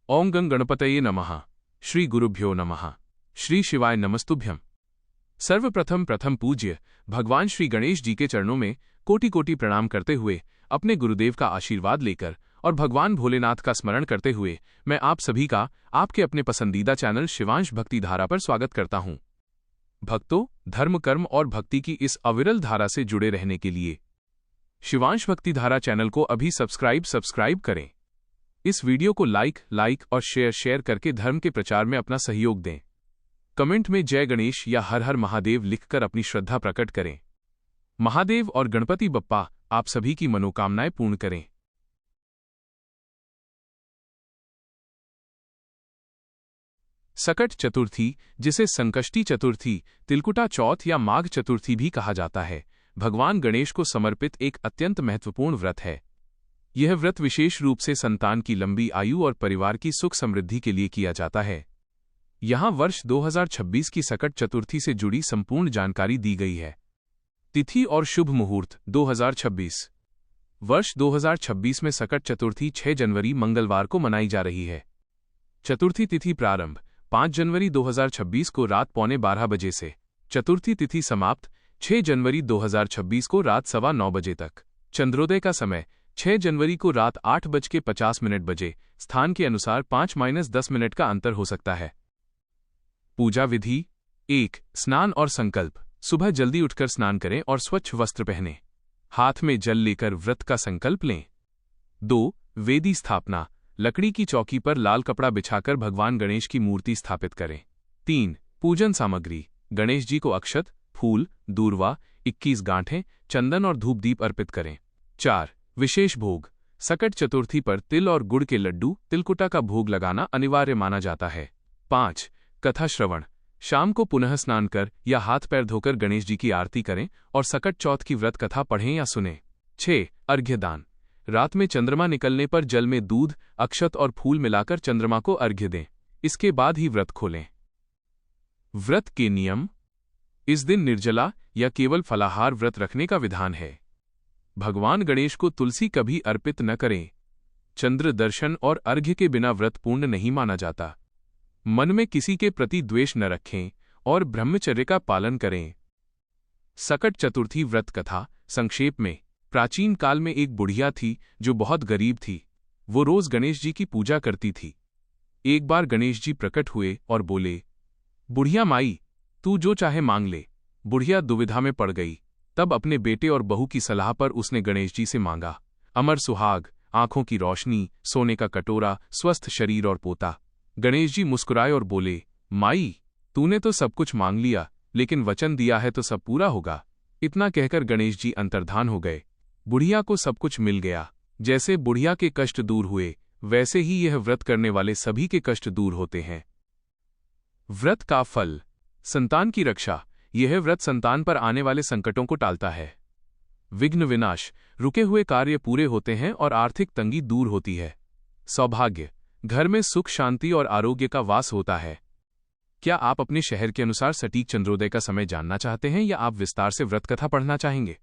ओम गं गणपतये नमः। श्री गुरुभ्यो नमः। श्री शिवाय नमस्तुभ्यम। सर्वप्रथम पूज्य भगवान श्री गणेश जी के चरणों में कोटि कोटि प्रणाम करते हुए, अपने गुरुदेव का आशीर्वाद लेकर और भगवान भोलेनाथ का स्मरण करते हुए मैं आप सभी का आपके अपने पसंदीदा चैनल शिवांश भक्ति धारा पर स्वागत करता हूं। भक्तों, धर्म, कर्म और भक्ति की इस अविरल धारा से जुड़े रहने के लिए शिवांश भक्ति धारा चैनल को अभी सब्सक्राइब करें। इस वीडियो को लाइक और शेयर करके धर्म के प्रचार में अपना सहयोग दें। कमेंट में जय गणेश या हर हर महादेव लिखकर अपनी श्रद्धा प्रकट करें। महादेव और गणपति बप्पा आप सभी की मनोकामनाएं पूर्ण करें। सकट चतुर्थी, जिसे संकष्टी चतुर्थी, तिलकुटा चौथ या माघ चतुर्थी भी कहा जाता है, भगवान गणेश को समर्पित एक अत्यंत महत्वपूर्ण व्रत है। यह व्रत विशेष रूप से संतान की लंबी आयु और परिवार की सुख समृद्धि के लिए किया जाता है। यहाँ वर्ष 2026 की सकट चतुर्थी से जुड़ी संपूर्ण जानकारी दी गई है। तिथि और शुभ मुहूर्त 2026। वर्ष 2026 में सकट चतुर्थी 6 जनवरी मंगलवार को मनाई जा रही है। चतुर्थी तिथि प्रारंभ 5 जनवरी 2026 को रात 11:15 बजे से। चतुर्थी तिथि समाप्त 6 जनवरी 2026 को रात 9:15 बजे तक। चंद्रोदय का समय 6 जनवरी को रात 8:50 बजे। स्थान के अनुसार 5-10 मिनट का अंतर हो सकता है। पूजा विधि 1. स्नान और संकल्प। सुबह जल्दी उठकर स्नान करें और स्वच्छ वस्त्र पहनें। हाथ में जल लेकर व्रत का संकल्प लें। 2. वेदी स्थापना। लकड़ी की चौकी पर लाल कपड़ा बिछाकर भगवान गणेश की मूर्ति स्थापित करें। 3. पूजन सामग्री। गणेश जी को अक्षत, फूल, दूर्वा, 21 गांठें, चंदन और धूप दीप अर्पित करें। 4. विशेष भोग। सकट चतुर्थी पर तिल और गुड़ के लड्डू, तिलकुटा का भोग लगाना अनिवार्य माना जाता है। 5. कथा श्रवण। शाम को पुनः स्नान कर या हाथ पैर धोकर गणेश जी की आरती करें और सकट चौथ की व्रत कथा पढ़ें या सुनें। 6. अर्घ्य दान। रात में चंद्रमा निकलने पर जल में दूध, अक्षत और फूल मिलाकर चंद्रमा को अर्घ्य दें। इसके बाद ही व्रत खोलें। व्रत के नियम। इस दिन निर्जला या केवल फलाहार व्रत रखने का विधान है। भगवान गणेश को तुलसी कभी अर्पित न करें। चंद्र दर्शन और अर्घ्य के बिना व्रत पूर्ण नहीं माना जाता। मन में किसी के प्रति द्वेष न रखें और ब्रह्मचर्य का पालन करें। सकट चतुर्थी व्रत कथा संक्षेप में। प्राचीन काल में एक बुढ़िया थी जो बहुत गरीब थी। वो रोज गणेश जी की पूजा करती थी। एक बार गणेश जी प्रकट हुए और बोले, बुढ़िया माई, तू जो चाहे मांग ले। बुढ़िया दुविधा में पड़ गई। तब अपने बेटे और बहू की सलाह पर उसने गणेश जी से मांगा, अमर सुहाग, आंखों की रोशनी, सोने का कटोरा, स्वस्थ शरीर और पोता। गणेश जी मुस्कुराए और बोले, माई, तूने तो सब कुछ मांग लिया, लेकिन वचन दिया है तो सब पूरा होगा। इतना कहकर गणेश जी अंतर्धान हो गए। बुढ़िया को सब कुछ मिल गया। जैसे बुढ़िया के कष्ट दूर हुए, वैसे ही यह व्रत करने वाले सभी के कष्ट दूर होते हैं। व्रत का फल। संतान की रक्षा। यह व्रत संतान पर आने वाले संकटों को टालता है। विघ्न विनाश। रुके हुए कार्य पूरे होते हैं और आर्थिक तंगी दूर होती है। सौभाग्य। घर में सुख, शांति और आरोग्य का वास होता है। क्या आप अपने शहर के अनुसार सटीक चंद्रोदय का समय जानना चाहते हैं या आप विस्तार से व्रत कथा पढ़ना चाहेंगे?